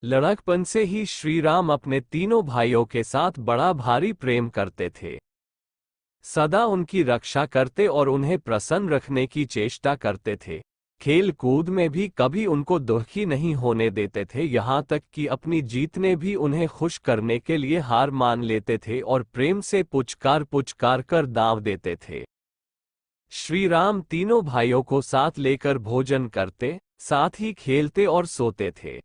लड़कपन से ही श्री राम अपने तीनों भाइयों के साथ बड़ा भारी प्रेम करते थे। सदा उनकी रक्षा करते और उन्हें प्रसन्न रखने की चेष्टा करते थे। खेल कूद में भी कभी उनको दुखी नहीं होने देते थे, यहाँ तक कि अपनी जीतने भी उन्हें खुश करने के लिए हार मान लेते थे और प्रेम से पुचकार पुचकार कर दाव देते थे। श्री राम तीनों भाइयों को साथ लेकर भोजन करते, साथ ही खेलते और सोते थे।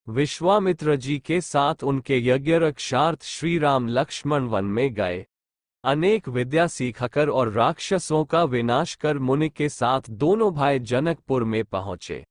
विश्वामित्र जी के साथ उनके यज्ञ रक्षार्थ श्री राम लक्ष्मण वन में गए। अनेक विद्या सीखकर और राक्षसों का विनाश कर मुनि के साथ दोनों भाई जनकपुर में पहुंचे।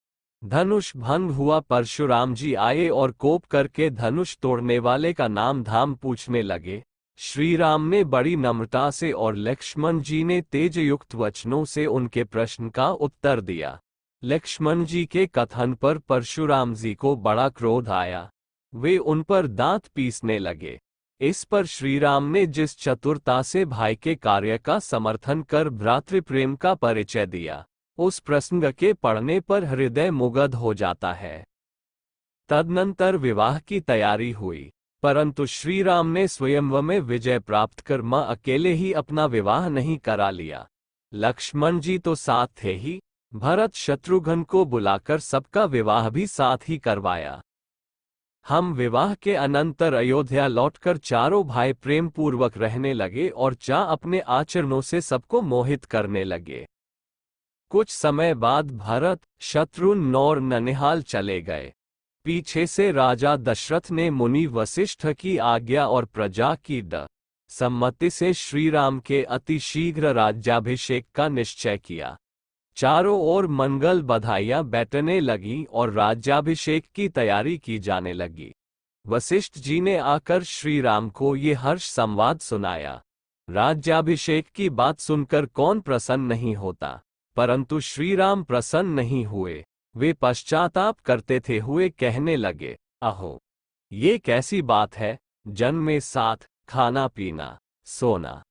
धनुष भंग हुआ, परशुराम जी आए और कोप करके धनुष तोड़ने वाले का नाम धाम पूछने लगे। श्री राम ने बड़ी नम्रता से और लक्ष्मण जी ने तेजयुक्त वचनों से उनके प्रश्न का उत्तर दिया। लक्ष्मण जी के कथन पर परशुराम जी को बड़ा क्रोध आया। वे उन पर दांत पीसने लगे। इस पर श्री राम ने जिस चतुरता से भाई के कार्य का समर्थन कर भ्रातृप्रेम का परिचय दिया, उस प्रसंग के पढ़ने पर हृदय मुग्ध हो जाता है। तदनंतर विवाह की तैयारी हुई, परंतु श्री राम ने स्वयंवर में विजय प्राप्त कर मां अकेले ही अपना विवाह नहीं करा लिया। लक्ष्मण जी तो साथ थे ही, भरत शत्रुघ्न को बुलाकर सबका विवाह भी साथ ही करवाया। हम विवाह के अनंतर अयोध्या लौटकर चारों भाई प्रेम पूर्वक रहने लगे और अपने आचरणों से सबको मोहित करने लगे। कुछ समय बाद भरत, शत्रुघ्न और ननिहाल चले गए। पीछे से राजा दशरथ ने मुनि वशिष्ठ की आज्ञा और प्रजा की सम्मति से श्री राम के अति शीघ्र राज्याभिषेक का निश्चय किया। चारों ओर मंगल बधाइयां बैठने लगी और राज्याभिषेक की तैयारी की जाने लगी। वशिष्ठ जी ने आकर श्री राम को ये हर्ष संवाद सुनाया। राज्याभिषेक की बात सुनकर कौन प्रसन्न नहीं होता, परंतु श्री राम प्रसन्न नहीं हुए। वे पश्चाताप करते थे हुए कहने लगे, अहो, ये कैसी बात है, जन्म में साथ, खाना पीना, सोना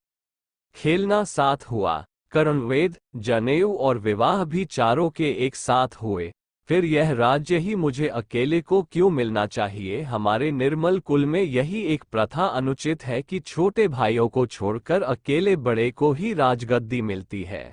खेलना साथ हुआ, कर्णवेद, जनेऊ और विवाह भी चारों के एक साथ हुए, फिर यह राज्य ही मुझे अकेले को क्यों मिलना चाहिए। हमारे निर्मल कुल में यही एक प्रथा अनुचित है कि छोटे भाइयों को छोड़कर अकेले बड़े को ही राजगद्दी मिलती है।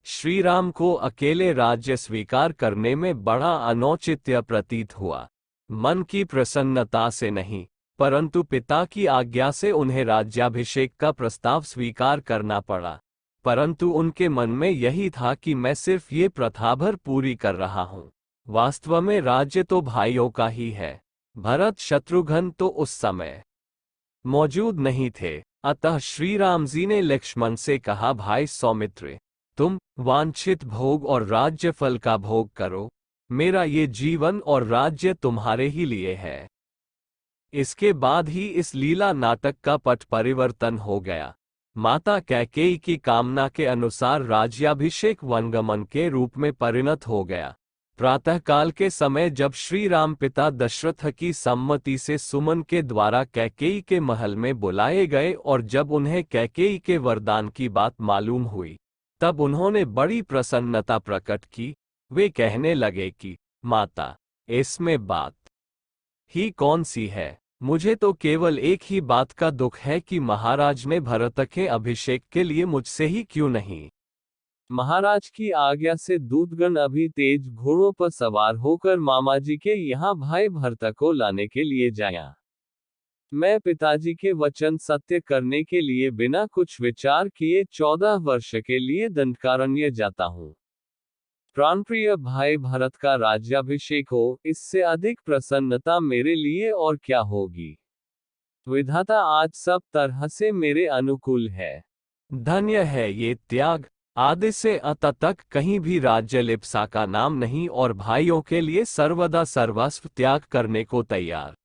श्री राम को अकेले राज्य स्वीकार करने में बड़ा अनौचित्य प्रतीत हुआ। मन की प्रसन्नता से नहीं, परंतु पिता की आज्ञा से उन्हें राज्याभिषेक का प्रस्ताव स्वीकार करना पड़ा। परंतु उनके मन में यही था कि मैं सिर्फ ये प्रथा भर पूरी कर रहा हूँ, वास्तव में राज्य तो भाइयों का ही है। भरत शत्रुघ्न तो उस समय मौजूद नहीं थे, अतः श्री राम जी ने लक्ष्मण से कहा, भाई सौमित्र, तुम वांछित भोग और राज्य फल का भोग करो, मेरा ये जीवन और राज्य तुम्हारे ही लिए है। इसके बाद ही इस लीला नाटक का पट परिवर्तन हो गया। माता कैकेयी की कामना के अनुसार राज्याभिषेक वनगमन के रूप में परिणत हो गया। प्रातःकाल के समय जब श्री राम पिता दशरथ की सम्मति से सुमन के द्वारा कैकेयी के महल में बुलाए गए और जब उन्हें कैकेयी के वरदान की बात मालूम हुई, तब उन्होंने बड़ी प्रसन्नता प्रकट की। वे कहने लगे कि माता, इसमें बात ही कौन सी है, मुझे तो केवल एक ही बात का दुख है कि महाराज ने भरत के अभिषेक के लिए मुझसे ही क्यों नहीं। महाराज की आज्ञा से दूतगण अभी तेज घोड़ों पर सवार होकर मामाजी के यहाँ भाई भरत को लाने के लिए जाया। मैं पिताजी के वचन सत्य करने के लिए बिना कुछ विचार किए 14 वर्ष के लिए दंडकारण्य जाता हूँ। प्राणप्रिय भाई भरत का राज्याभिषेक हो, इससे अधिक प्रसन्नता मेरे लिए और क्या होगी। विधाता आज सब तरह से मेरे अनुकूल है। धन्य है ये त्याग, आदि से अंत तक कहीं भी राज्य लिप्सा का नाम नहीं और भाइयों के लिए सर्वदा सर्वस्व त्याग करने को तैयार।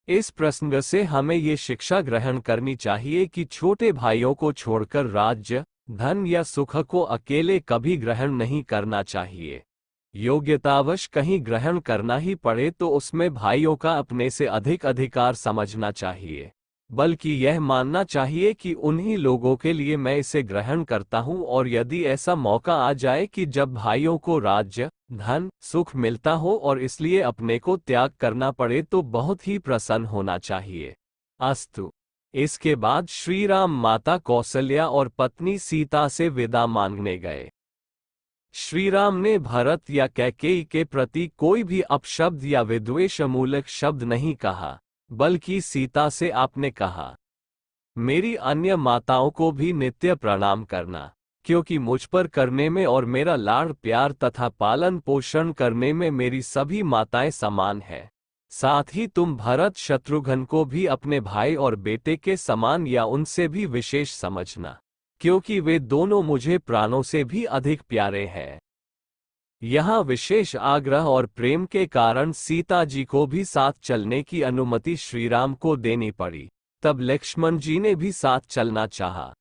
इस प्रसंग से हमें ये शिक्षा ग्रहण करनी चाहिए कि छोटे भाइयों को छोड़कर राज्य, धन या सुख को अकेले कभी ग्रहण नहीं करना चाहिए। योग्यतावश कहीं ग्रहण करना ही पड़े तो उसमें भाइयों का अपने से अधिक अधिकार समझना चाहिए। बल्कि यह मानना चाहिए कि उन्हीं लोगों के लिए मैं इसे ग्रहण करता हूँ, और यदि ऐसा मौका आ जाए कि जब भाइयों को राज्य, धन, सुख मिलता हो और इसलिए अपने को त्याग करना पड़े तो बहुत ही प्रसन्न होना चाहिए। अस्तु। इसके बाद श्री राम माता कौशल्या और पत्नी सीता से विदा मांगने गए। श्री राम ने भरत या कैकेयी के प्रति कोई भी अपशब्द या विद्वेषमूलक शब्द नहीं कहा, बल्कि सीता से आपने कहा, मेरी अन्य माताओं को भी नित्य प्रणाम करना, क्योंकि मुझ पर करने में और मेरा लाड़ प्यार तथा पालन पोषण करने में मेरी सभी माताएं समान है। साथ ही तुम भरत शत्रुघ्न को भी अपने भाई और बेटे के समान या उनसे भी विशेष समझना, क्योंकि वे दोनों मुझे प्राणों से भी अधिक प्यारे हैं। यहाँ विशेष आग्रह और प्रेम के कारण सीता जी को भी साथ चलने की अनुमति श्रीराम को देनी पड़ी। तब लक्ष्मण जी ने भी साथ चलना चाहा।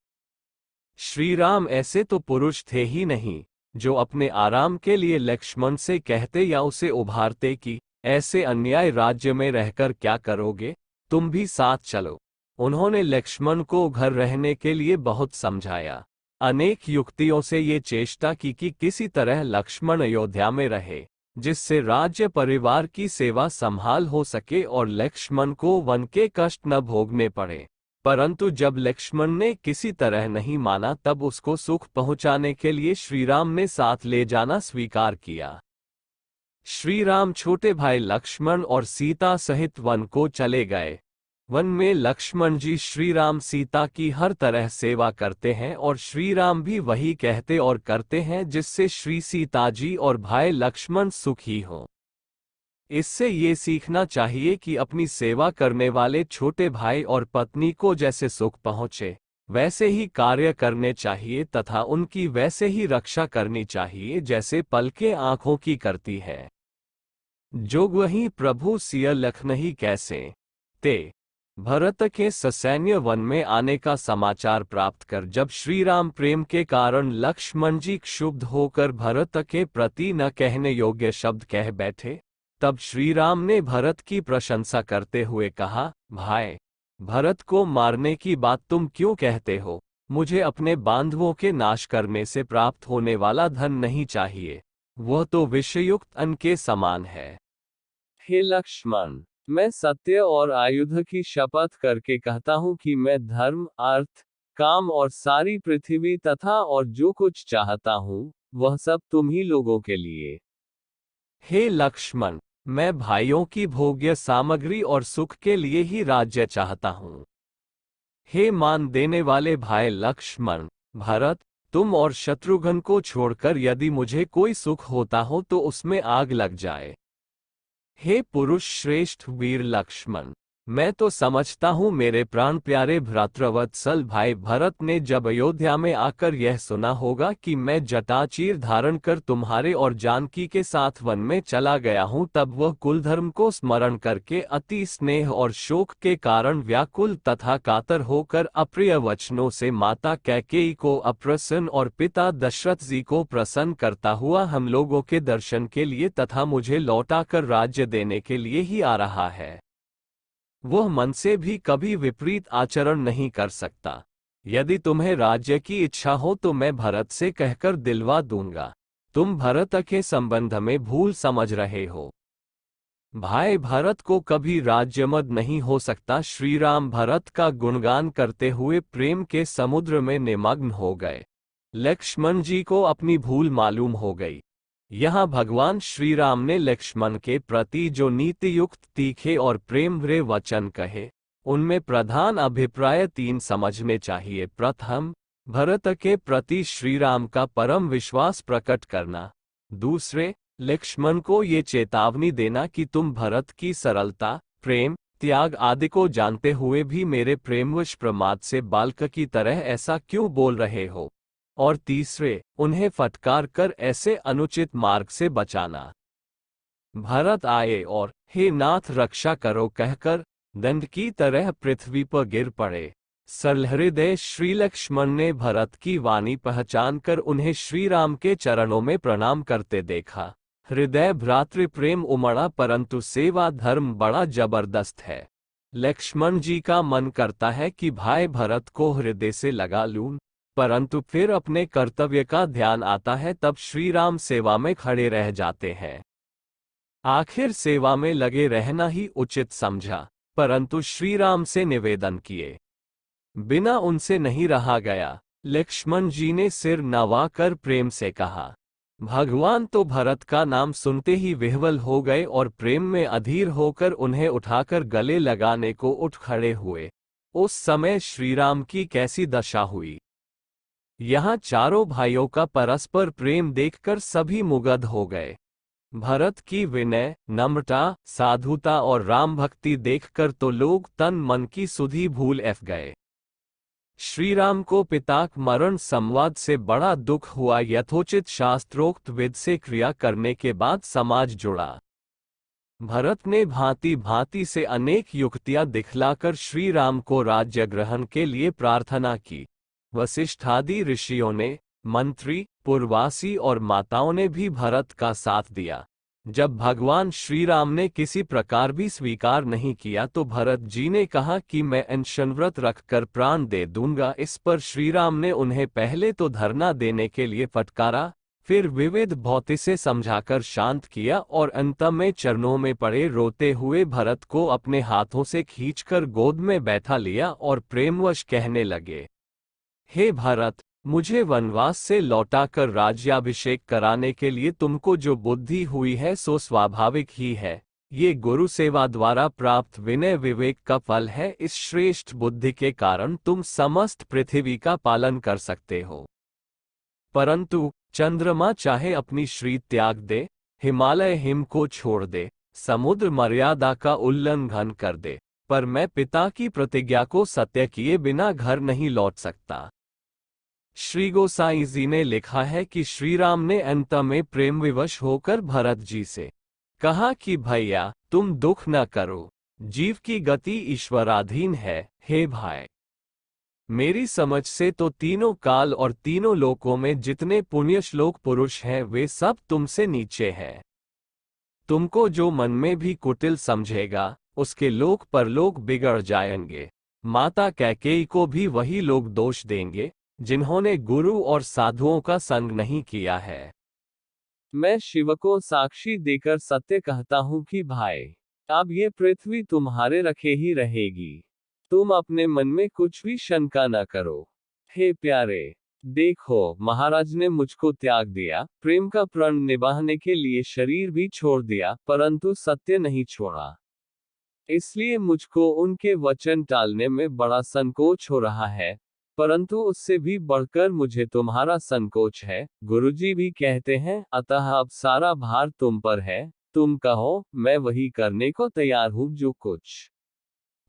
श्रीराम ऐसे तो पुरुष थे ही नहीं जो अपने आराम के लिए लक्ष्मण से कहते या उसे उभारते कि ऐसे अन्याय राज्य में रहकर क्या करोगे, तुम भी साथ चलो। उन्होंने लक्ष्मण को घर रहने के लिए बहुत समझाया। अनेक युक्तियों से ये चेष्टा की कि किसी तरह लक्ष्मण अयोध्या में रहे, जिससे राज्य परिवार की सेवा संभाल हो सके और लक्ष्मण को वन के कष्ट न भोगने पड़े। परंतु जब लक्ष्मण ने किसी तरह नहीं माना, तब उसको सुख पहुंचाने के लिए श्रीराम ने साथ ले जाना स्वीकार किया। श्रीराम छोटे भाई लक्ष्मण और सीता सहित वन को चले गए। वन में लक्ष्मण जी श्रीराम सीता की हर तरह सेवा करते हैं और श्रीराम भी वही कहते और करते हैं, जिससे श्री सीता जी और भाई लक्ष्मण सुखी हों। इससे ये सीखना चाहिए कि अपनी सेवा करने वाले छोटे भाई और पत्नी को जैसे सुख पहुँचे वैसे ही कार्य करने चाहिए तथा उनकी वैसे ही रक्षा करनी चाहिए जैसे पलकें आंखों की करती है। जोग वही प्रभु सिय लखनही कैसे। ते भरत के ससैन्य वन में आने का समाचार प्राप्त कर जब श्रीराम प्रेम के कारण लक्ष्मण जी क्षुब्ध होकर भरत के प्रति न कहने योग्य शब्द कह बैठे, तब श्रीराम ने भरत की प्रशंसा करते हुए कहा, भाई, भरत को मारने की बात तुम क्यों कहते हो? मुझे अपने बांधवों के नाश करने से प्राप्त होने वाला धन नहीं चाहिए, वह तो विषयुक्त अन्न के समान है। हे लक्ष्मण, मैं सत्य और आयुध की शपथ करके कहता हूँ कि मैं धर्म, अर्थ, काम और सारी पृथ्वी तथा और जो कुछ चाहता हूँ वह सब तुम ही लोगों के लिए। हे लक्ष्मण, मैं भाइयों की भोग्य सामग्री और सुख के लिए ही राज्य चाहता हूँ। हे मान देने वाले भाई लक्ष्मण, भरत, तुम और शत्रुघ्न को छोड़कर यदि मुझे कोई सुख होता हो तो उसमें आग लग जाए। हे पुरुष श्रेष्ठ वीर लक्ष्मण, मैं तो समझता हूँ मेरे प्राण प्यारे भ्रातृवत्सल भाई भरत ने जब अयोध्या में आकर यह सुना होगा कि मैं जटाचीर धारण कर तुम्हारे और जानकी के साथ वन में चला गया हूँ, तब वह कुलधर्म को स्मरण करके अति स्नेह और शोक के कारण व्याकुल तथा कातर होकर अप्रिय वचनों से माता कैकेयी को अप्रसन्न और पिता दशरथ जी को प्रसन्न करता हुआ हम लोगों के दर्शन के लिए तथा मुझे लौटाकर राज्य देने के लिए ही आ रहा है। वह मन से भी कभी विपरीत आचरण नहीं कर सकता। यदि तुम्हें राज्य की इच्छा हो तो मैं भरत से कहकर दिलवा दूंगा। तुम भरत के संबंध में भूल समझ रहे हो। भाई भरत को कभी राज्यमद नहीं हो सकता। श्रीराम भरत का गुणगान करते हुए प्रेम के समुद्र में निमग्न हो गए। लक्ष्मण जी को अपनी भूल मालूम हो गई। यहाँ भगवान श्रीराम ने लक्ष्मण के प्रति जो नीतियुक्त, तीखे और प्रेम भरे वचन कहे, उनमें प्रधान अभिप्राय तीन समझने चाहिए। प्रथम, भरत के प्रति श्रीराम का परम विश्वास प्रकट करना। दूसरे, लक्ष्मण को ये चेतावनी देना कि तुम भरत की सरलता, प्रेम, त्याग आदि को जानते हुए भी मेरे प्रेमवश प्रमाद से बालक की तरह ऐसा क्यों बोल रहे हो। और तीसरे, उन्हें फटकार कर ऐसे अनुचित मार्ग से बचाना। भरत आए और हे नाथ रक्षा करो कहकर दंड की तरह पृथ्वी पर गिर पड़े। सरल हृदय श्री लक्ष्मण ने भरत की वाणी पहचान कर उन्हें श्रीराम के चरणों में प्रणाम करते देखा। हृदय भ्रातृ प्रेम उमड़ा, परंतु सेवा धर्म बड़ा जबरदस्त है। लक्ष्मण जी का मन करता है कि भाई भरत को हृदय से लगा लूं, परंतु फिर अपने कर्तव्य का ध्यान आता है, तब श्री राम सेवा में खड़े रह जाते हैं। आखिर सेवा में लगे रहना ही उचित समझा, परंतु श्री राम से निवेदन किए बिना उनसे नहीं रहा गया। लक्ष्मण जी ने सिर नवाकर प्रेम से कहा। भगवान तो भरत का नाम सुनते ही विह्वल हो गए और प्रेम में अधीर होकर उन्हें उठाकर गले लगाने को उठ खड़े हुए। उस समय श्रीराम की कैसी दशा हुई। यहाँ चारों भाइयों का परस्पर प्रेम देखकर सभी मुग्ध हो गए। भरत की विनय, नम्रता, साधुता और राम भक्ति देखकर तो लोग तन मन की सुधि भूल गए। श्रीराम को पिता मरण संवाद से बड़ा दुख हुआ। यथोचित शास्त्रोक्त विध से क्रिया करने के बाद समाज जुड़ा। भरत ने भांति भांति से अनेक युक्तियां दिखलाकर श्री राम को राज्य ग्रहण के लिए प्रार्थना की। वशिष्ठादि ऋषियों ने, मंत्री, पुरवासी और माताओं ने भी भरत का साथ दिया। जब भगवान श्री राम ने किसी प्रकार भी स्वीकार नहीं किया तो भरत जी ने कहा कि मैं अनशन व्रत रखकर प्राण दे दूंगा। इस पर श्री राम ने उन्हें पहले तो धरना देने के लिए फटकारा, फिर विविध भौति से समझाकर शांत किया और अंत में चरणों में पड़े रोते हुए भरत को अपने हाथों से खींचकर गोद में बैठा लिया और प्रेमवश कहने लगे, हे भरत, मुझे वनवास से लौटाकर राज्याभिषेक कराने के लिए तुमको जो बुद्धि हुई है सो स्वाभाविक ही है। ये गुरु सेवा द्वारा प्राप्त विनय विवेक का फल है। इस श्रेष्ठ बुद्धि के कारण तुम समस्त पृथ्वी का पालन कर सकते हो। परंतु चंद्रमा चाहे अपनी श्री त्याग दे, हिमालय हिम को छोड़ दे, समुद्र मर्यादा का उल्लंघन कर दे, पर मैं पिता की प्रतिज्ञा को सत्य किए बिना घर नहीं लौट सकता। श्री गोसाई जी ने लिखा है कि श्री राम ने अंत में प्रेम विवश होकर भरत जी से कहा कि भैया तुम दुख न करो, जीव की गति ईश्वराधीन है। हे भाई, मेरी समझ से तो तीनों काल और तीनों लोकों में जितने पुण्यश्लोक पुरुष हैं वे सब तुमसे नीचे हैं। तुमको जो मन में भी कुटिल समझेगा उसके लोक परलोक बिगड़ जाएंगे। माता कैकेयी को भी वही लोग दोष देंगे जिन्होंने गुरु और साधुओं का संग नहीं किया है। मैं शिव को साक्षी देकर सत्य कहता हूँ कि भाई, अब ये पृथ्वी तुम्हारे रखे ही रहेगी। तुम अपने मन में कुछ भी शंका न करो। हे प्यारे, देखो, महाराज ने मुझको त्याग दिया, प्रेम का प्रण निभाने के लिए शरीर भी छोड़ दिया, परंतु सत्य नहीं छोड़ा। इसलिए मुझको उनके वचन टालने में बड़ा संकोच हो रहा है, परंतु उससे भी बढ़कर मुझे तुम्हारा संकोच है। गुरुजी भी कहते हैं, अतः अब सारा भार तुम पर है। तुम कहो, मैं वही करने को तैयार हूँ जो कुछ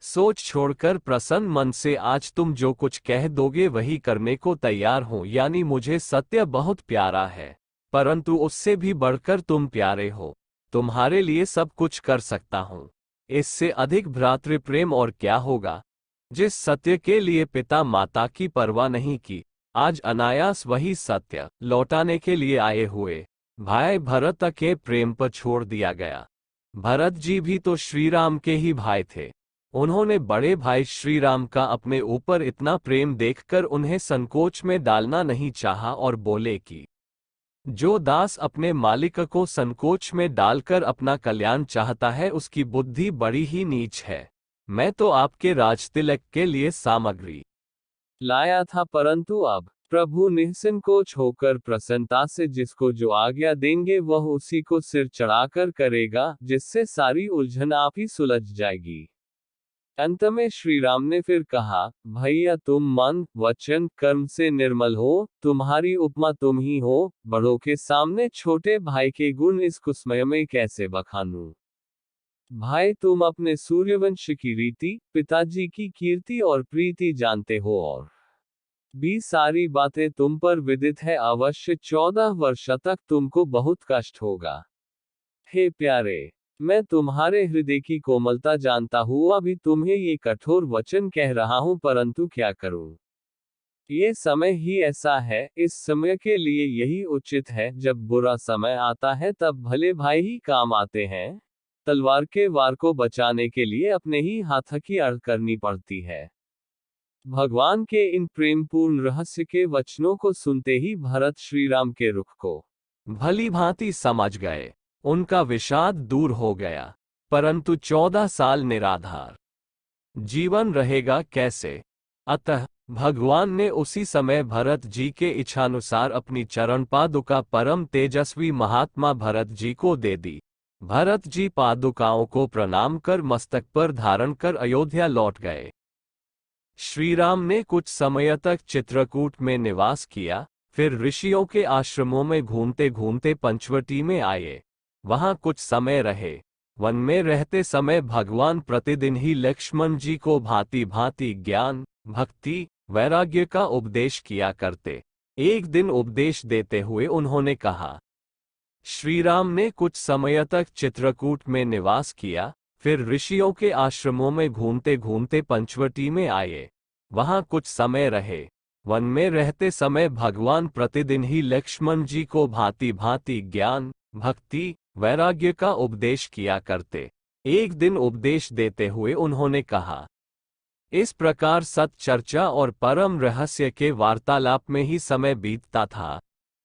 सोच छोड़कर प्रसन्न मन से आज तुम जो कुछ कह दोगे वही करने को तैयार हूँ। यानी मुझे सत्य बहुत प्यारा है, परंतु उससे भी बढ़कर तुम प्यारे हो। तुम्हारे लिए सब कुछ कर सकता हूँ। इससे अधिक भ्रातृ प्रेम और क्या होगा। जिस सत्य के लिए पिता माता की परवाह नहीं की, आज अनायास वही सत्य लौटाने के लिए आए हुए भाई भरत के प्रेम पर छोड़ दिया गया। भरत जी भी तो श्री राम के ही भाई थे। उन्होंने बड़े भाई श्री राम का अपने ऊपर इतना प्रेम देखकर उन्हें संकोच में डालना नहीं चाहा और बोले कि जो दास अपने मालिक को संकोच में डालकर अपना कल्याण चाहता है उसकी बुद्धि बड़ी ही नीच है। मैं तो आपके राजतिलक के लिए सामग्री लाया था, परंतु अब प्रभु निःसंकोच होकर प्रसन्नता से जिसको जो आज्ञा देंगे वह उसी को सिर चढ़ाकर करेगा, जिससे सारी उलझन आप ही सुलझ जाएगी। अंत में श्री राम ने फिर कहा, भैया तुम मन, वचन, कर्म से निर्मल हो। तुम्हारी उपमा तुम ही हो। बड़ों के सामने छोटे भाई के गुण इस कुसमय में कैसे बखानूं। भाई तुम अपने सूर्यवंश की रीति, पिताजी की कीर्ति और प्रीति जानते हो और भी सारी बातें तुम पर विदित है। अवश्य 14 वर्ष तक तुमको बहुत कष्ट होगा। हे प्यारे, मैं तुम्हारे हृदय की कोमलता जानता हूँ। अभी तुम्हें ये कठोर वचन कह रहा हूँ, परंतु क्या करूँ। ये समय ही ऐसा है। इस समय के लिए यही उचित है। जब बुरा समय आता है तब भले भाई ही काम आते हैं। तलवार के वार को बचाने के लिए अपने ही हाथ की अड़ करनी पड़ती है। भगवान के इन प्रेमपूर्ण रहस्य के वचनों को सुनते ही भरत श्री राम के रुख को भली भांति समझ गए। उनका विषाद दूर हो गया, परंतु 14 साल निराधार जीवन रहेगा कैसे? अतः भगवान ने उसी समय भरत जी के इच्छानुसार अपनी चरण पादुका परम तेजस्वी महात्मा भरत जी को दे दी। भरत जी पादुकाओं को प्रणाम कर मस्तक पर धारण कर अयोध्या लौट गए। श्री राम ने कुछ समय तक चित्रकूट में निवास किया, फिर ऋषियों के आश्रमों में घूमते घूमते पंचवटी में आए। वहां कुछ समय रहे। वन में रहते समय भगवान प्रतिदिन ही लक्ष्मण जी को भांति भांति ज्ञान, भक्ति, वैराग्य का उपदेश किया करते। एक दिन उपदेश देते हुए उन्होंने कहा, श्री राम ने कुछ समय तक चित्रकूट में निवास किया, फिर ऋषियों के आश्रमों में घूमते घूमते पंचवटी में आए। वहां कुछ समय रहे। वन में रहते समय भगवान प्रतिदिन ही लक्ष्मण जी को भांति भांति ज्ञान, भक्ति, वैराग्य का उपदेश किया करते। एक दिन उपदेश देते हुए उन्होंने कहा, इस प्रकार सत चर्चा और परम रहस्य के वार्तालाप में ही समय बीतता था।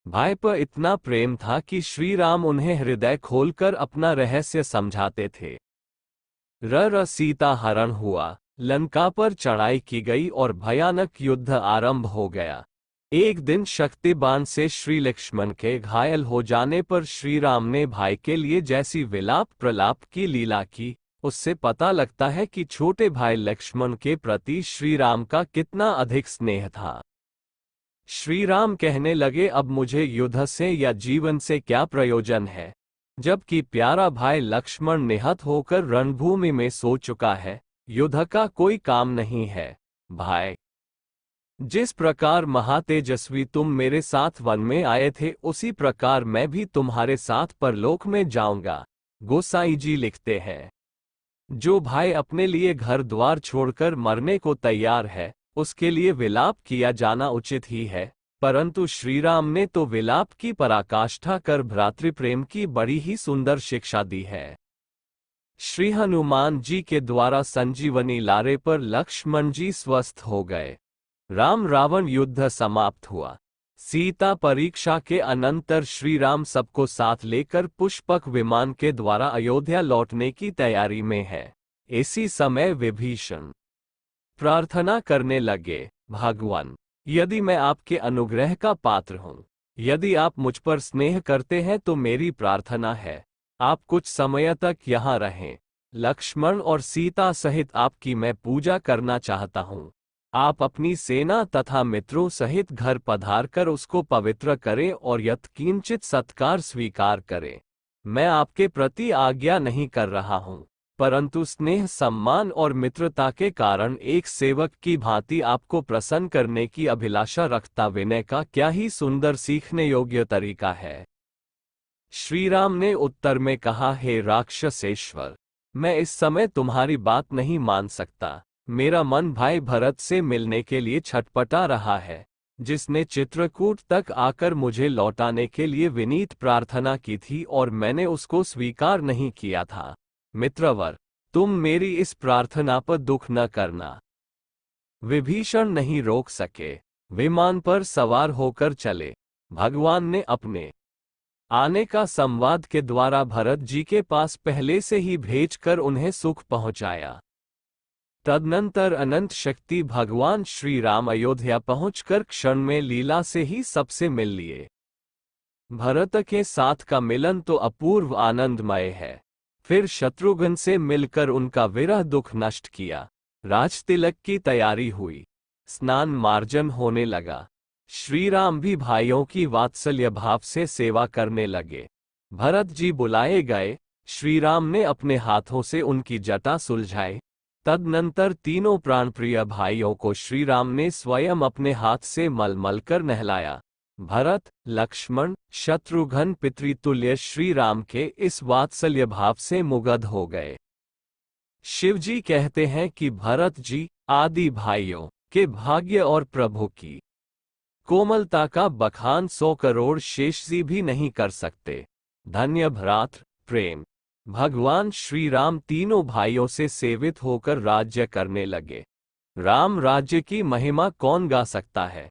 भाई पर इतना प्रेम था कि श्री राम उन्हें हृदय खोलकर अपना रहस्य समझाते थे। सीता हरण हुआ, लंका पर चढ़ाई की गई और भयानक युद्ध आरंभ हो गया। एक दिन शक्ति बाण से श्री लक्ष्मण के घायल हो जाने पर श्री राम ने भाई के लिए जैसी विलाप प्रलाप की लीला की, उससे पता लगता है कि छोटे भाई लक्ष्मण के प्रति श्री राम का कितना अधिक स्नेह था। श्री राम कहने लगे, अब मुझे युद्ध से या जीवन से क्या प्रयोजन है, जबकि प्यारा भाई लक्ष्मण निहत होकर रणभूमि में सो चुका है। युद्ध का कोई काम नहीं है। भाई, जिस प्रकार महातेजस्वी तुम मेरे साथ वन में आए थे, उसी प्रकार मैं भी तुम्हारे साथ परलोक में जाऊंगा। गोसाई जी लिखते हैं, जो भाई अपने लिए घर द्वार छोड़कर मरने को तैयार है, उसके लिए विलाप किया जाना उचित ही है, परंतु श्री राम ने तो विलाप की पराकाष्ठा कर भ्रातृप्रेम की बड़ी ही सुंदर शिक्षा दी है। श्री हनुमान जी के द्वारा संजीवनी लारे पर लक्ष्मण जी स्वस्थ हो गए। राम रावण युद्ध समाप्त हुआ। सीता परीक्षा के अनंतर श्री राम सबको साथ लेकर पुष्पक विमान के द्वारा अयोध्या लौटने की तैयारी में है। इसी समय विभीषण प्रार्थना करने लगे, भगवान, यदि मैं आपके अनुग्रह का पात्र हूँ, यदि आप मुझ पर स्नेह करते हैं तो मेरी प्रार्थना है, आप कुछ समय तक यहाँ रहें। लक्ष्मण और सीता सहित आपकी मैं पूजा करना चाहता हूँ। आप अपनी सेना तथा मित्रों सहित घर पधार कर उसको पवित्र करें और यत्किंचित सत्कार स्वीकार करें। मैं आपके प्रति आज्ञा नहीं कर रहा हूँ, परंतु स्नेह, सम्मान और मित्रता के कारण एक सेवक की भांति आपको प्रसन्न करने की अभिलाषा रखता विनय का क्या ही सुंदर सीखने योग्य तरीका है। श्री राम ने उत्तर में कहा, हे राक्षसेश्वर, मैं इस समय तुम्हारी बात नहीं मान सकता। मेरा मन भाई भरत से मिलने के लिए छटपटा रहा है, जिसने चित्रकूट तक आकर मुझे लौटाने के लिए विनीत प्रार्थना की थी और मैंने उसको स्वीकार नहीं किया था। मित्रवर, तुम मेरी इस प्रार्थना पर दुख न करना। विभीषण नहीं रोक सके, विमान पर सवार होकर चले। भगवान ने अपने आने का संवाद के द्वारा भरत जी के पास पहले से ही भेजकर उन्हें सुख पहुंचाया। तदनंतर अनंत शक्ति भगवान श्री राम अयोध्या पहुंचकर क्षण में लीला से ही सबसे मिल लिए। भरत के साथ का मिलन तो अपूर्व आनंदमय है। फिर शत्रुघ्न से मिलकर उनका विरह दुख नष्ट किया। राजतिलक की तैयारी हुई, स्नान मार्जन होने लगा। श्री राम भी भाइयों की वात्सल्य भाव से सेवा करने लगे। भरत जी बुलाए गए। श्री राम ने अपने हाथों से उनकी जटा सुलझाई। तदनंतर तीनों प्राणप्रिय भाइयों को श्री राम ने स्वयं अपने हाथ से मलमल कर नहलाया। भरत, लक्ष्मण, शत्रुघ्न पितृतुल्य श्री राम के इस वात्सल्य भाव से मुग्ध हो गए। शिवजी कहते हैं कि भरत जी आदि भाइयों के भाग्य और प्रभु की कोमलता का बखान 100 करोड़ शेष जी भी नहीं कर सकते। धन्य भ्रातृ प्रेम। भगवान श्री राम तीनों भाइयों से सेवित होकर राज्य करने लगे। राम राज्य की महिमा कौन गा सकता है।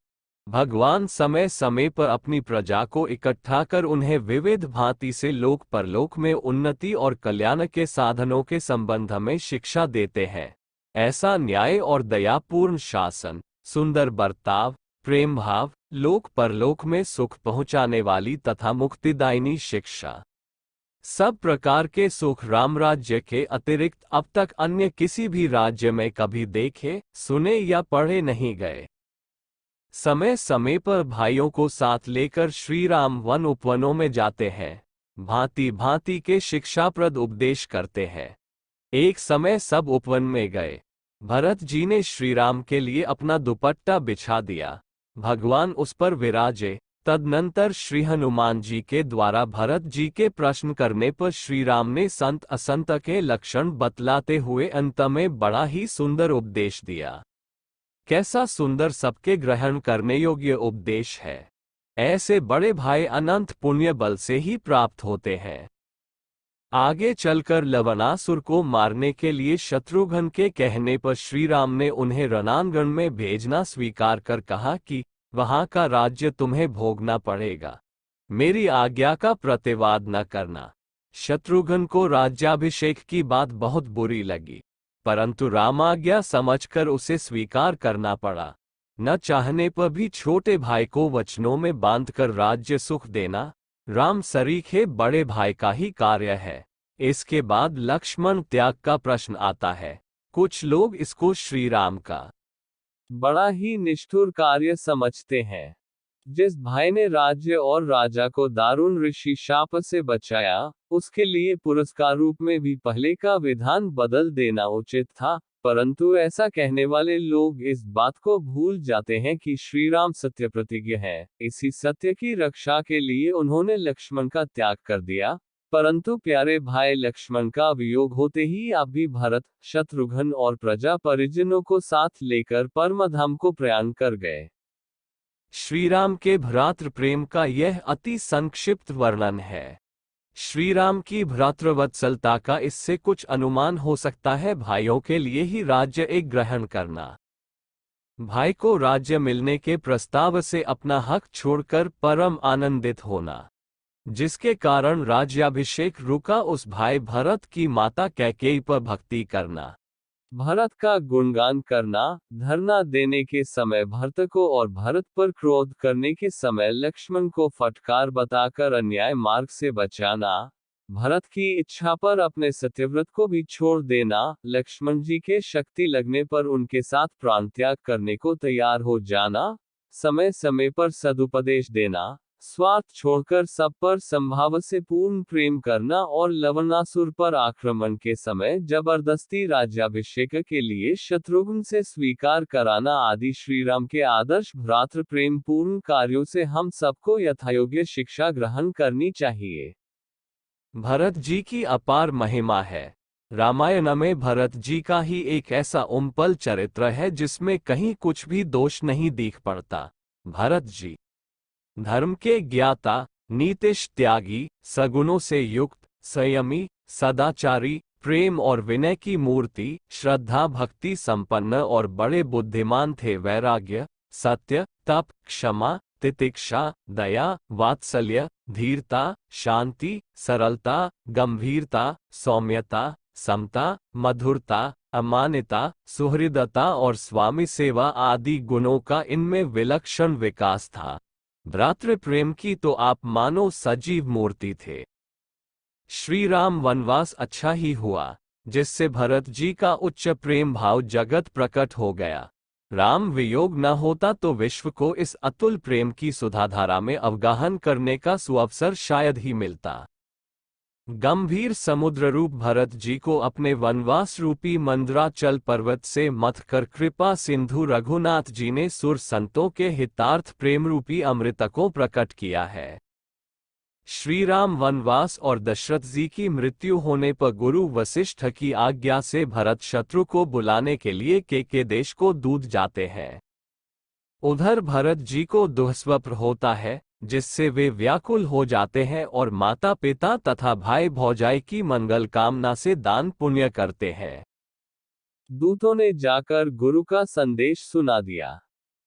भगवान समय समय पर अपनी प्रजा को इकट्ठा कर उन्हें विविध भांति से लोक परलोक में उन्नति और कल्याण के साधनों के संबंध में शिक्षा देते हैं। ऐसा न्याय और दयापूर्ण शासन, सुंदर बर्ताव, प्रेम भाव, लोक परलोक में सुख पहुंचाने वाली तथा मुक्तिदायिनी शिक्षा, सब प्रकार के सुख राम राज्य के अतिरिक्त अब तक अन्य किसी भी राज्य में कभी देखे, सुने या पढ़े नहीं गए। समय समय पर भाइयों को साथ लेकर श्री राम वन उपवनों में जाते हैं, भांति भांति के शिक्षाप्रद उपदेश करते हैं। एक समय सब उपवन में गए। भरत जी ने श्री राम के लिए अपना दुपट्टा बिछा दिया। भगवान उस पर विराजे। तदनंतर श्री हनुमान जी के द्वारा भरत जी के प्रश्न करने पर श्री राम ने संत असंत के लक्षण बतलाते हुए अंत में बड़ा ही सुंदर उपदेश दिया। कैसा सुंदर, सबके ग्रहण करने योग्य उपदेश है। ऐसे बड़े भाई अनंत पुण्य बल से ही प्राप्त होते हैं। आगे चलकर लवणासुर को मारने के लिए शत्रुघ्न के कहने पर श्री राम ने उन्हें रणांगण में भेजना स्वीकार कर कहा कि वहां का राज्य तुम्हें भोगना पड़ेगा, मेरी आज्ञा का प्रतिवाद न करना। शत्रुघ्न को राज्याभिषेक की बात बहुत बुरी लगी, परंतु रामाज्ञा समझकर उसे स्वीकार करना पड़ा। न चाहने पर भी छोटे भाई को वचनों में बांधकर राज्य सुख देना राम सरीखे बड़े भाई का ही कार्य है। इसके बाद लक्ष्मण त्याग का प्रश्न आता है। कुछ लोग इसको श्री राम का बड़ा ही निष्ठुर कार्य समझते हैं। जिस भाई ने राज्य और राजा को दारुण ऋषि शाप से बचाया, उसके लिए पुरस्कार रूप में भी पहले का विधान बदल देना उचित था, परंतु ऐसा कहने वाले लोग इस बात को भूल जाते हैं कि श्री राम सत्य प्रतिज्ञ हैं। इसी सत्य की रक्षा के लिए उन्होंने लक्ष्मण का त्याग कर दिया, परंतु प्यारे भाई लक्ष्मण का वियोग होते ही आप भी भरत, शत्रुघ्न और प्रजा परिजनों को साथ लेकर परमधाम को प्रयाण कर गए। श्री राम के भ्रातृ प्रेम का यह अति संक्षिप्त वर्णन है। श्री राम की भ्रातृवत्सलता का इससे कुछ अनुमान हो सकता है। भाइयों के लिए ही राज्य एक ग्रहण करना, भाई को राज्य मिलने के प्रस्ताव से अपना हक छोड़कर परम आनंदित होना, जिसके कारण राज्याभिषेक रुका, उस भाई भरत की माता कैकेयी पर भक्ति करना, भरत का गुणगान करना, धरना देने के समय भरत को और भरत पर क्रोध करने के समय लक्ष्मण को फटकार बताकर अन्याय मार्ग से बचाना, भरत की इच्छा पर अपने सत्यव्रत को भी छोड़ देना, लक्ष्मण जी के शक्ति लगने पर उनके साथ प्राण त्याग करने को तैयार हो जाना, समय समय पर सदुपदेश देना, स्वार्थ छोड़कर सब पर संभाव से पूर्ण प्रेम करना और लवणासुर पर आक्रमण के समय जबरदस्ती राज्याभिषेक के लिए शत्रुघ्न से स्वीकार कराना आदि श्रीराम के आदर्श भ्रातृ प्रेम पूर्ण कार्यों से हम सबको यथायोग्य शिक्षा ग्रहण करनी चाहिए। भरत जी की अपार महिमा है। रामायण में भरत जी का ही एक ऐसा उम्पल चरित्र है जिसमें कहीं कुछ भी दोष नहीं दिख पड़ता। भरत जी धर्म के ज्ञाता, नीतिश त्यागी, सगुणों से युक्त, संयमी, सदाचारी, प्रेम और विनय की मूर्ति, श्रद्धा भक्ति संपन्न और बड़े बुद्धिमान थे। वैराग्य, सत्य, तप, क्षमा, तितिक्षा, दया, वात्सल्य, धीरता, शांति, सरलता, गंभीरता, सौम्यता, समता, मधुरता, अमानिता, सुहृदता और स्वामी सेवा आदि गुणों का इनमें विलक्षण विकास था। भ्रातृ प्रेम की तो आप मानो सजीव मूर्ति थे। श्री राम वनवास अच्छा ही हुआ, जिससे भरत जी का उच्च प्रेम भाव जगत प्रकट हो गया। राम वियोग न होता तो विश्व को इस अतुल प्रेम की सुधाधारा में अवगाहन करने का सुअवसर शायद ही मिलता। गंभीर समुद्र रूप भरत जी को अपने वनवास रूपी मंदराचल पर्वत से मथ कर कृपा सिंधु रघुनाथ जी ने सुर संतों के हितार्थ प्रेम रूपी अमृत को प्रकट किया है। श्री राम वनवास और दशरथ जी की मृत्यु होने पर गुरु वशिष्ठ की आज्ञा से भरत शत्रु को बुलाने के लिए के देश को दूध जाते हैं। उधर भरत जी को दुःस्वप्न होता है। जिससे वे व्याकुल हो जाते हैं और माता पिता तथा भाई भौजाई की मंगल कामना से दान पुण्य करते हैं। दूतों ने जाकर गुरु का संदेश सुना दिया।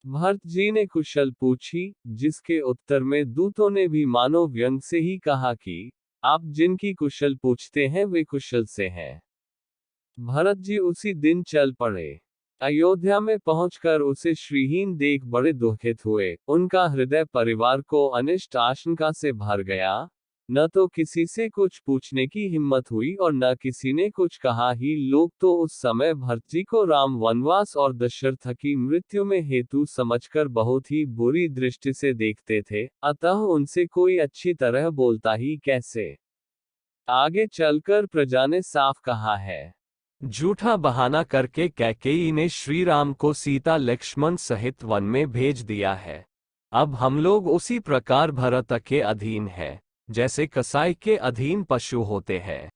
भरत जी ने कुशल पूछी, जिसके उत्तर में दूतों ने भी मानो व्यंग से ही कहा कि आप जिनकी कुशल पूछते हैं वे कुशल से हैं। भरत जी उसी दिन चल पड़े। अयोध्या में पहुंचकर उसे श्रीहीन देख बड़े दुखित हुए। उनका हृदय परिवार को अनिष्ट आशंका से भर गया। न तो किसी से कुछ पूछने की हिम्मत हुई और न किसी ने कुछ कहा ही। लोग तो उस समय भरत जी को राम वनवास और दशरथ की मृत्यु में हेतु समझकर बहुत ही बुरी दृष्टि से देखते थे, अतः उनसे कोई अच्छी तरह बोलता ही कैसे। आगे चलकर प्रजा ने साफ कहा है। झूठा बहाना करके कैकेयी ने श्री राम को सीता लक्ष्मण सहित वन में भेज दिया है। अब हम लोग उसी प्रकार भरत के अधीन हैं, जैसे कसाई के अधीन पशु होते हैं।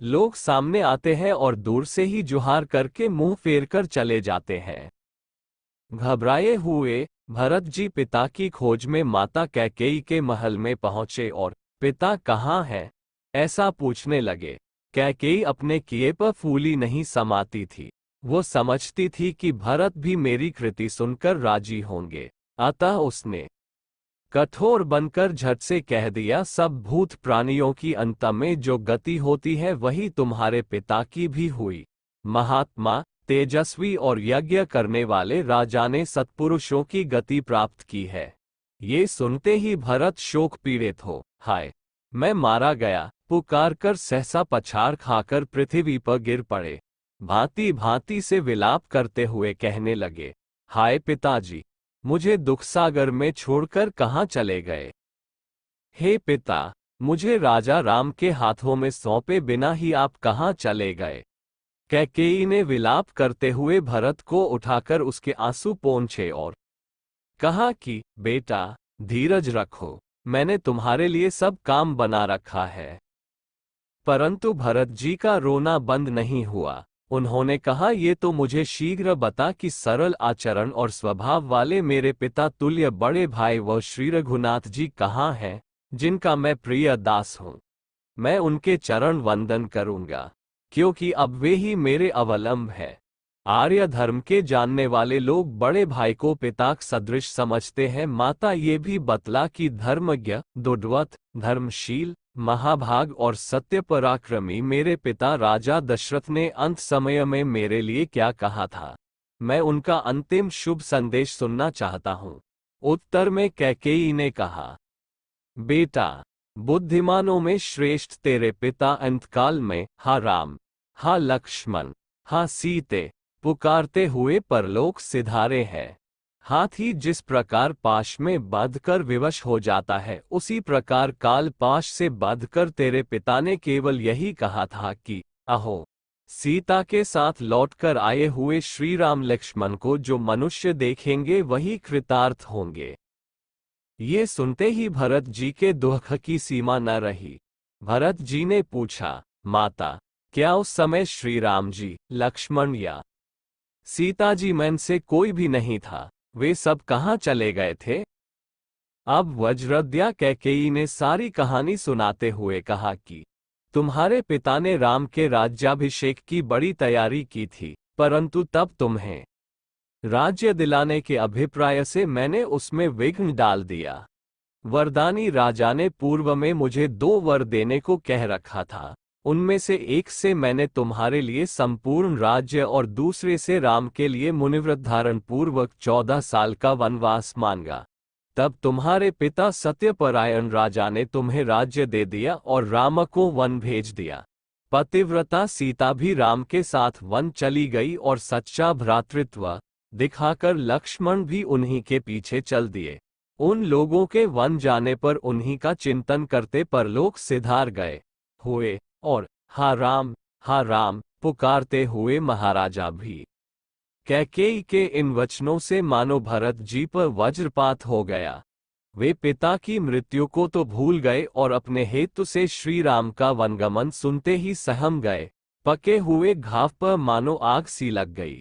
लोग सामने आते हैं और दूर से ही जुहार करके मुंह फेर कर चले जाते हैं। घबराए हुए भरत जी पिता की खोज में माता कैकेयी के महल में पहुंचे और पिता कहाँ है ऐसा पूछने लगे। कैकेयी अपने किए पर फूली नहीं समाती थी। वो समझती थी कि भरत भी मेरी कृति सुनकर राजी होंगे, अतः उसने कठोर बनकर झट से कह दिया, सब भूत प्राणियों की अंत में जो गति होती है वही तुम्हारे पिता की भी हुई। महात्मा, तेजस्वी और यज्ञ करने वाले राजा ने सत्पुरुषों की गति प्राप्त की है। ये सुनते ही भरत शोक पीड़ित हो, हाय मैं मारा गया, पुकार कर सहसा पछाड़ खाकर पृथ्वी पर गिर पड़े। भांति भांति से विलाप करते हुए कहने लगे, हाय पिताजी, मुझे दुख सागर में छोड़कर कहाँ चले गए। हे पिता, मुझे राजा राम के हाथों में सौंपे बिना ही आप कहाँ चले गए। कैकेयी ने विलाप करते हुए भरत को उठाकर उसके आंसू पोंछे और कहा कि बेटा धीरज रखो, मैंने तुम्हारे लिए सब काम बना रखा है। परंतु भरत जी का रोना बंद नहीं हुआ। उन्होंने कहा, ये तो मुझे शीघ्र बता कि सरल आचरण और स्वभाव वाले मेरे पिता तुल्य बड़े भाई व श्री रघुनाथ जी कहाँ हैं, जिनका मैं प्रिय दास हूँ। मैं उनके चरण वंदन करूंगा, क्योंकि अब वे ही मेरे अवलंब हैं। आर्य धर्म के जानने वाले लोग बड़े भाई को पिता सदृश समझते हैं। माता ये भी बतला कि धर्मज्ञ, दुर्वत, धर्मशील, महाभाग और सत्य पराक्रमी मेरे पिता राजा दशरथ ने अंत समय में मेरे लिए क्या कहा था। मैं उनका अंतिम शुभ संदेश सुनना चाहता हूँ। उत्तर में कैकेयी ने कहा, बेटा बुद्धिमानों में श्रेष्ठ तेरे पिता अंतकाल में हा राम, हा लक्ष्मण, हा सीते पुकारते हुए परलोक सिधारे हैं। हाथी जिस प्रकार पाश में बांधकर विवश हो जाता है, उसी प्रकार काल पाश से बांधकर तेरे पिता ने केवल यही कहा था कि अहो, सीता के साथ लौटकर आए हुए श्री राम लक्ष्मण को जो मनुष्य देखेंगे वही कृतार्थ होंगे। ये सुनते ही भरत जी के दुख की सीमा न रही। भरत जी ने पूछा, माता क्या उस समय श्री राम जी, लक्ष्मण या सीता जी में से कोई भी नहीं था, वे सब कहाँ चले गए थे। अब वज्रद्या कैकेयी ने सारी कहानी सुनाते हुए कहा कि तुम्हारे पिता ने राम के राज्याभिषेक की बड़ी तैयारी की थी, परंतु तब तुम्हें राज्य दिलाने के अभिप्राय से मैंने उसमें विघ्न डाल दिया। वरदानी राजा ने पूर्व में मुझे 2 वर देने को कह रखा था। उनमें से एक से मैंने तुम्हारे लिए संपूर्ण राज्य और दूसरे से राम के लिए मुनिव्रत धारण पूर्वक 14 साल का वनवास मांगा। तब तुम्हारे पिता सत्यपरायण राजा ने तुम्हें राज्य दे दिया और राम को वन भेज दिया। पतिव्रता सीता भी राम के साथ वन चली गई और सच्चा भ्रातृत्व दिखाकर लक्ष्मण भी उन्हीं के पीछे चल दिए। उन लोगों के वन जाने पर उन्हीं का चिंतन करते परलोक सिधार गए हुए और हा राम पुकारते हुए महाराजा भी। कैकेयी के इन वचनों से मानो भरत जी पर वज्रपात हो गया। वे पिता की मृत्यु को तो भूल गए और अपने हेतु से श्री राम का वनगमन सुनते ही सहम गए। पके हुए घाव पर मानो आग सी लग गई।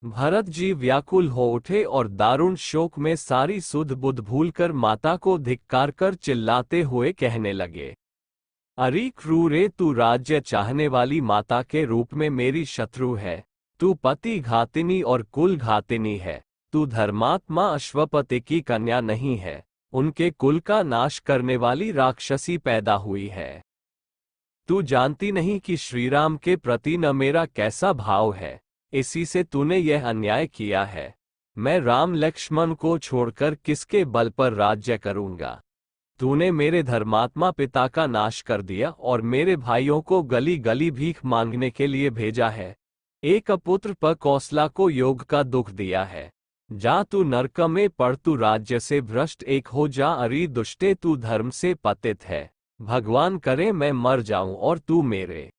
भरत जी व्याकुल हो उठे और दारुण शोक में सारी सुध बुध भूलकर माता को धिक्कार कर चिल्लाते हुए कहने लगे, अरे क्रूरे, तू राज्य चाहने वाली माता के रूप में मेरी शत्रु है। तू पति घातिनी और कुल घातिनी है। तू धर्मात्मा अश्वपति की कन्या नहीं है, उनके कुल का नाश करने वाली राक्षसी पैदा हुई है। तू जानती नहीं कि श्रीराम के प्रति न मेरा कैसा भाव है, इसी से तूने यह अन्याय किया है। मैं राम लक्ष्मण को छोड़कर किसके बल पर राज्य करूंगा? तूने मेरे धर्मात्मा पिता का नाश कर दिया और मेरे भाइयों को गली गली भीख मांगने के लिए भेजा है। एक पुत्र पर कौशला को योग का दुख दिया है। जा तू नरक में पड़, तू राज्य से भ्रष्ट एक हो जा। अरे दुष्टे, तू धर्म से पतित है। भगवान करे मैं मर जाऊं और तू मेरे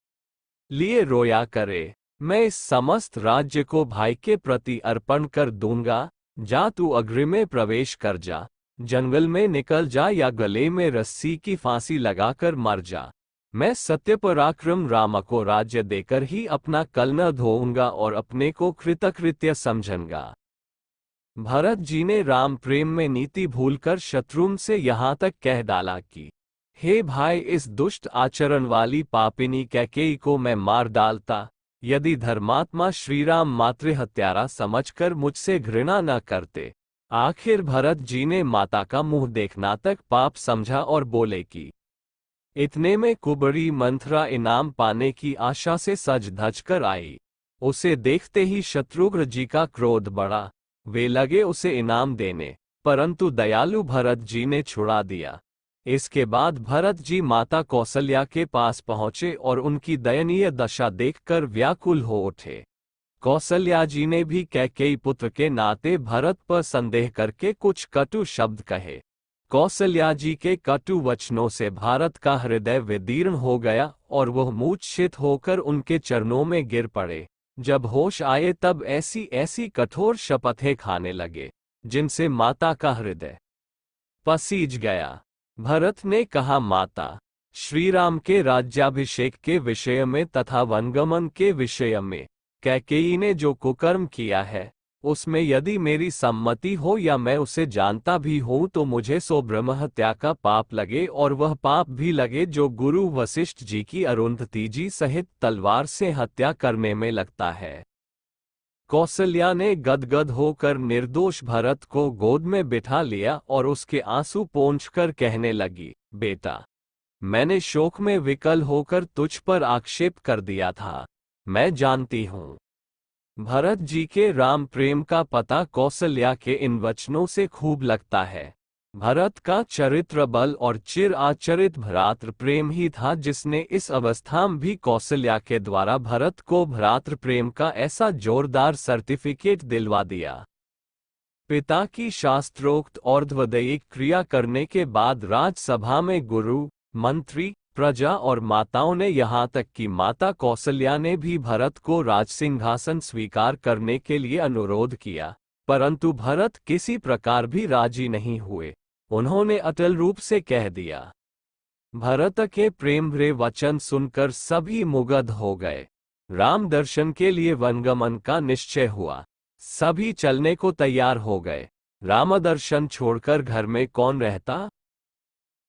लिए रोया करे। मैं इस समस्त राज्य को भाई के प्रति अर्पण कर दूंगा। जा तू अग्नि में प्रवेश कर जा, जंगल में निकल जा या गले में रस्सी की फांसी लगाकर मर जा। मैं सत्य पराक्रम राम को राज्य देकर ही अपना कल न धोऊंगा और अपने को कृतकृत्य समझूंगा। भरत जी ने राम प्रेम में नीति भूलकर शत्रुघ्न से यहाँ तक कह डाला कि हे भाई, इस दुष्ट आचरण वाली पापिनी कैकेयी को मैं मार डालता यदि धर्मात्मा श्रीराम मातृ हत्यारा समझकर मुझसे घृणा न करते। आखिर भरत जी ने माता का मुंह देखना तक पाप समझा और बोले कि इतने में कुबरी मंथरा इनाम पाने की आशा से सज धज कर आई। उसे देखते ही शत्रुघ्न जी का क्रोध बढ़ा। वे लगे उसे इनाम देने, परंतु दयालु भरत जी ने छुड़ा दिया। इसके बाद भरत जी माता कौशल्या के पास पहुंचे और उनकी दयनीय दशा देखकर व्याकुल हो उठे। कौशल्या जी ने भी कैकेयी पुत्र के नाते भरत पर संदेह करके कुछ कटु शब्द कहे। कौशल्या जी के कटु वचनों से भारत का हृदय विदीर्ण हो गया और वह मूर्छित होकर उनके चरणों में गिर पड़े। जब होश आए तब ऐसी ऐसी कठोर शपथें खाने लगे जिनसे माता का हृदय पसीज गया। भरत ने कहा, माता, श्रीराम के राज्याभिषेक के विषय में तथा वनगमन के विषय में कैकेयी ने जो कुकर्म किया है, उसमें यदि मेरी सम्मति हो या मैं उसे जानता भी हूं तो मुझे सो ब्रह्म हत्या का पाप लगे और वह पाप भी लगे जो गुरु वशिष्ठ जी की अरुंधति जी सहित तलवार से हत्या करने में लगता है। कौशल्या ने गदगद होकर निर्दोष भरत को गोद में बिठा लिया और उसके आंसू पोंछकर कहने लगी, बेटा, मैंने शोक में विकल होकर तुझ पर आक्षेप कर दिया था। मैं जानती हूँ। भरत जी के राम प्रेम का पता कौशल्या के इन वचनों से खूब लगता है। भरत का चरित्र बल और चिर आचरित भ्रातृ प्रेम ही था जिसने इस अवस्था में भी कौशल्या के द्वारा भरत को भ्रातृ प्रेम का ऐसा जोरदार सर्टिफिकेट दिलवा दिया। पिता की शास्त्रोक्त और्ध्वदैहिक क्रिया करने के बाद राजसभा में गुरु, मंत्री, प्रजा और माताओं ने यहाँ तक कि माता कौशल्या ने भी भरत को राजसिंहासन स्वीकार करने के लिए अनुरोध किया, परंतु भरत किसी प्रकार भी राजी नहीं हुए। उन्होंने अटल रूप से कह दिया। भरत के प्रेम भरे वचन सुनकर सभी मुग्ध हो गए। राम दर्शन के लिए वनगमन का निश्चय हुआ। सभी चलने को तैयार हो गए। राम दर्शन छोड़कर घर में कौन रहता?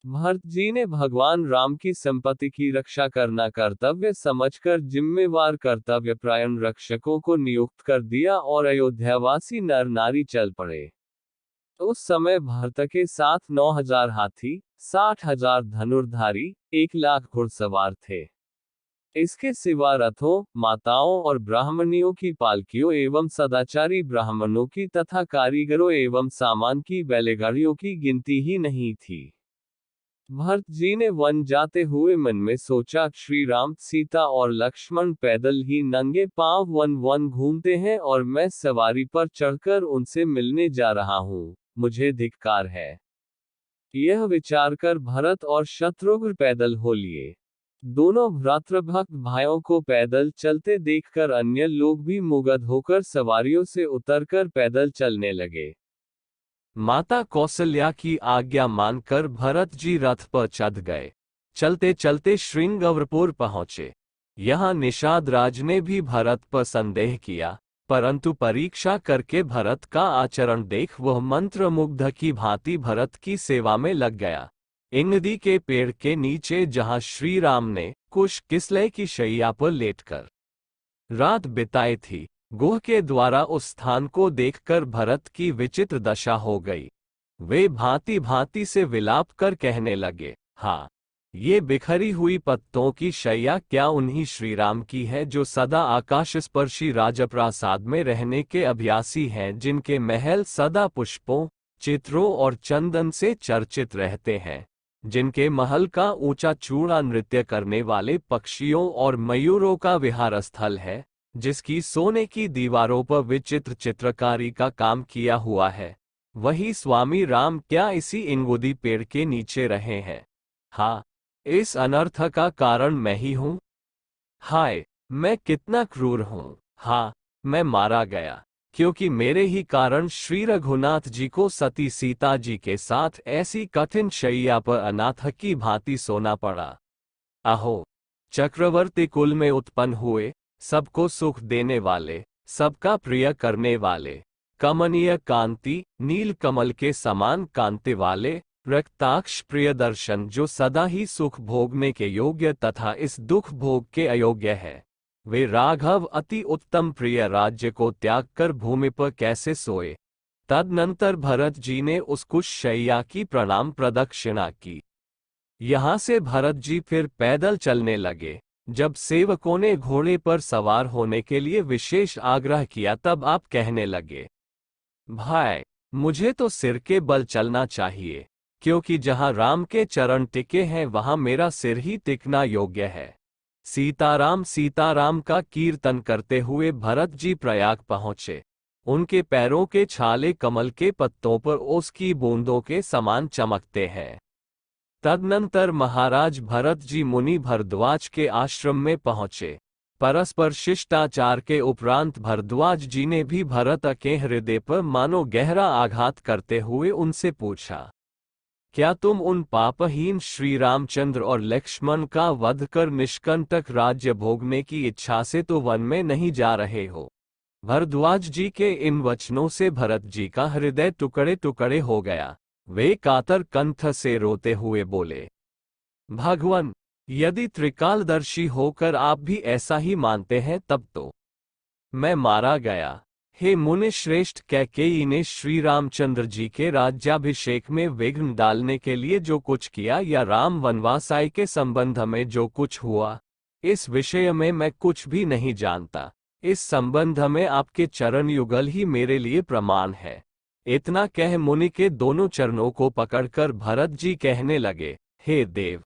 भरत जी ने भगवान राम की संपत्ति की रक्षा करना कर्तव्य समझकर जिम्मेवार कर्तव्यपरायण रक्षकों को नियुक्त कर दिया और अयोध्यावासी नर नारी चल पड़े। उस समय भरत के साथ 9,000 हाथी, 60,000 धनुर्धारी, 1,00,000 घुड़सवार थे। इसके सिवा रथों, माताओं और ब्राह्मणियों की पालकियों एवं सदाचारी ब्राह्मणों की तथा कारीगरों एवं सामान की बैलगाड़ियों की गिनती ही नहीं थी। भरत जी ने वन जाते हुए मन में सोचा, श्री राम, सीता और लक्ष्मण पैदल ही नंगे पांव वन वन घूमते हैं और मैं सवारी पर चढ़कर उनसे मिलने जा रहा हूँ, मुझे धिक्कार है। यह विचार कर भरत और शत्रुघ्न पैदल हो लिए। दोनों भ्रातृभक्त भाइयों को पैदल चलते देखकर अन्य लोग भी मुग्ध होकर सवारियों से उतरकर पैदल चलने लगे। माता कौशल्या की आज्ञा मानकर भरत जी रथ पर चढ़ गए। चलते चलते श्रृंगवरपुर पहुंचे। यहाँ निषाद राज ने भी भरत पर संदेह किया, परंतु परीक्षा करके भरत का आचरण देख वह मंत्रमुग्ध की भांति भरत की सेवा में लग गया। इंगदी के पेड़ के नीचे जहां श्री राम ने कुश किसलय की शैया पर लेटकर रात बिताई थी, गुह के द्वारा उस स्थान को देखकर भरत की विचित्र दशा हो गई। वे भांति भांति से विलाप कर कहने लगे, हाँ, ये बिखरी हुई पत्तों की शैया क्या उन्हीं श्रीराम की है जो सदा आकाशस्पर्शी राजप्रासाद में रहने के अभ्यासी हैं, जिनके महल सदा पुष्पों, चित्रों और चंदन से चर्चित रहते हैं, जिनके महल का ऊंचा चूड़ा नृत्य करने वाले पक्षियों और मयूरों का विहार स्थल है, जिसकी सोने की दीवारों पर विचित्र चित्रकारी का काम किया हुआ है, वही स्वामी राम क्या इसी इंगुदी पेड़ के नीचे रहे हैं? हाँ, इस अनर्थ का कारण मैं ही हूँ। हाय, मैं कितना क्रूर हूँ। हाँ, मैं मारा गया, क्योंकि मेरे ही कारण श्री रघुनाथ जी को सती सीता जी के साथ ऐसी कठिन शैया पर अनाथ की भांति सोना पड़ा। अहो, चक्रवर्ती कुल में उत्पन्न हुए, सबको सुख देने वाले, सबका प्रिय करने वाले, कमनीय कांति, नील कमल के समान कांति वाले, रक्ताक्ष प्रिय दर्शन जो सदा ही सुख भोगने के योग्य तथा इस दुख भोग के अयोग्य है, वे राघव अति उत्तम प्रिय राज्य को त्याग कर भूमि पर कैसे सोए? तदनंतर भरत जी ने उस कुश शैया की प्रणाम प्रदक्षिणा की। यहाँ से भरत जी फिर पैदल चलने लगे। जब सेवकों ने घोड़े पर सवार होने के लिए विशेष आग्रह किया तब आप कहने लगे, भाई, मुझे तो सिर के बल चलना चाहिए, क्योंकि जहाँ राम के चरण टिके हैं वहाँ मेरा सिर ही टिकना योग्य है। सीताराम सीताराम का कीर्तन करते हुए भरत जी प्रयाग पहुँचे। उनके पैरों के छाले कमल के पत्तों पर ओस की बूंदों के समान चमकते हैं। तदनंतर महाराज भरत जी मुनि भरद्वाज के आश्रम में पहुँचे। परस्पर शिष्टाचार के उपरांत भरद्वाज जी ने भी भरत के हृदय पर मानो गहरा आघात करते हुए उनसे पूछा, क्या तुम उन पापहीन श्री रामचंद्र और लक्ष्मण का वध कर निष्कंटक राज्य भोगने की इच्छा से तो वन में नहीं जा रहे हो? भरद्वाज जी के इन वचनों से भरत जी का हृदय टुकड़े टुकड़े हो गया। वे कातर कंठ से रोते हुए बोले, भगवान, यदि त्रिकालदर्शी होकर आप भी ऐसा ही मानते हैं तब तो मैं मारा गया। हे मुनि श्रेष्ठ, कैकेयी ने श्री रामचंद्र जी के राज्याभिषेक में विघ्न डालने के लिए जो कुछ किया या राम वनवासाई के संबंध में जो कुछ हुआ, इस विषय में मैं कुछ भी नहीं जानता। इस संबंध में आपके चरण युगल ही मेरे लिए प्रमाण है। इतना कह मुनि के दोनों चरणों को पकड़कर भरत जी कहने लगे, हे देव,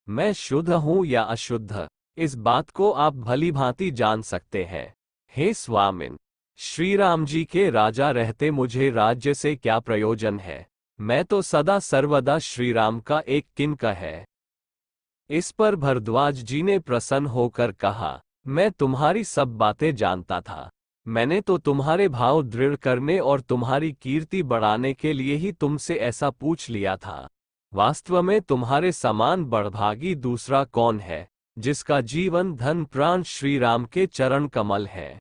मैं शुद्ध हूँ या अशुद्ध, इस बात को आप भली भांति जान सकते हैं। हे स्वामिन, श्री राम जी के राजा रहते मुझे राज्य से क्या प्रयोजन है? मैं तो सदा सर्वदा श्री राम का एक किंकर है। इस पर भरद्वाज जी ने प्रसन्न होकर कहा, मैं तुम्हारी सब बातें जानता था। मैंने तो तुम्हारे भाव दृढ़ करने और तुम्हारी कीर्ति बढ़ाने के लिए ही तुमसे ऐसा पूछ लिया था। वास्तव में तुम्हारे समान बड़भागी दूसरा कौन है, जिसका जीवन धन प्राण श्री राम के चरण कमल है।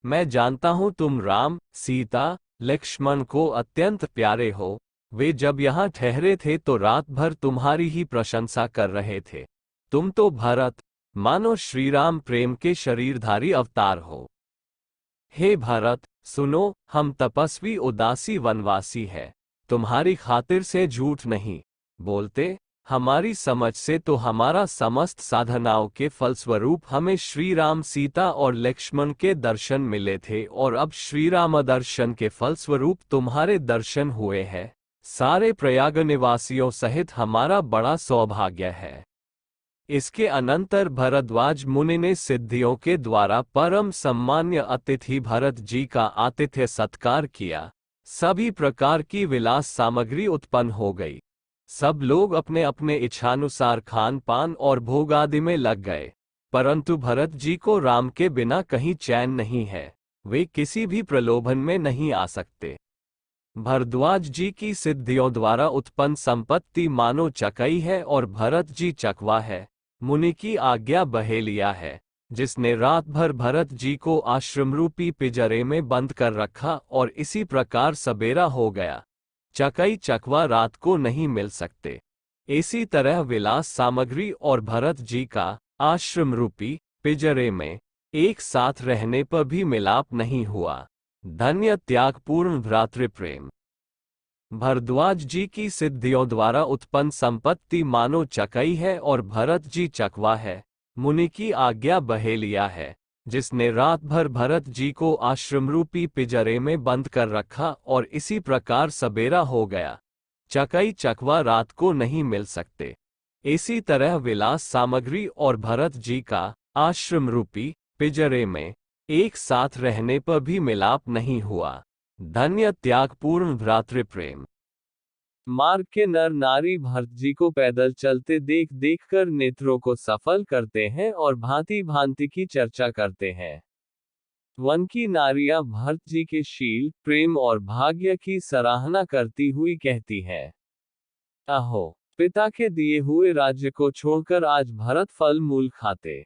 मैं जानता हूं तुम राम, सीता, लक्ष्मण को अत्यंत प्यारे हो। वे जब यहाँ ठहरे थे तो रात भर तुम्हारी ही प्रशंसा कर रहे थे। तुम तो भरत, मानो श्री राम प्रेम के शरीरधारी अवतार हो। हे भरत, सुनो, हम तपस्वी उदासी वनवासी है, तुम्हारी खातिर से झूठ नहीं बोलते। हमारी समझ से तो हमारा समस्त साधनाओं के फलस्वरूप हमें श्री राम, सीता और लक्ष्मण के दर्शन मिले थे, और अब श्री राम दर्शन के फलस्वरूप तुम्हारे दर्शन हुए हैं। सारे प्रयाग निवासियों सहित हमारा बड़ा सौभाग्य है। इसके अनंतर भरद्वाज मुनि ने सिद्धियों के द्वारा परम सम्मान्य अतिथि भरत जी का आतिथ्य सत्कार किया। सभी प्रकार की विलास सामग्री उत्पन्न हो गई। सब लोग अपने अपने इच्छानुसार खान पान और भोग आदि में लग गए, परंतु भरत जी को राम के बिना कहीं चैन नहीं है। वे किसी भी प्रलोभन में नहीं आ सकते। भरद्वाज जी की सिद्धियों द्वारा उत्पन्न संपत्ति मानो चकई है और भरत जी चकवा है। मुनि की आज्ञा बहेलिया है। जिसने रात भर भरत जी को आश्रमरूपी पिंजरे में बंद कर रखा और इसी प्रकार सबेरा हो गया। चकई चकवा रात को नहीं मिल सकते। इसी तरह विलास सामग्री और भरत जी का आश्रमरूपी पिंजरे में एक साथ रहने पर भी मिलाप नहीं हुआ। धन्य त्यागपूर्ण भ्रातृप्रेम। भरद्वाज जी की सिद्धियों द्वारा उत्पन्न संपत्ति मानो चकई है और भरत जी चकवा है। मुनि की आज्ञा बहेलिया है, जिसने रात भर भरत जी को आश्रमरूपी पिंजरे में बंद कर रखा और इसी प्रकार सबेरा हो गया। चकई चकवा रात को नहीं मिल सकते। इसी तरह विलास सामग्री और भरत जी का आश्रमरूपी पिंजरे में एक साथ रहने पर भी मिलाप नहीं हुआ। धन्य त्यागपूर्ण भ्रातृप्रेम। मार्ग के नर नारी भरत जी को पैदल चलते देख देख कर नेत्रों को सफल करते हैं और भांति भांति की चर्चा करते हैं। वन की नारियां भरत जी के शील, प्रेम और भाग्य की सराहना करती हुई कहती हैं, अहो, पिता के दिए हुए राज्य को छोड़कर आज भरत फल मूल खाते।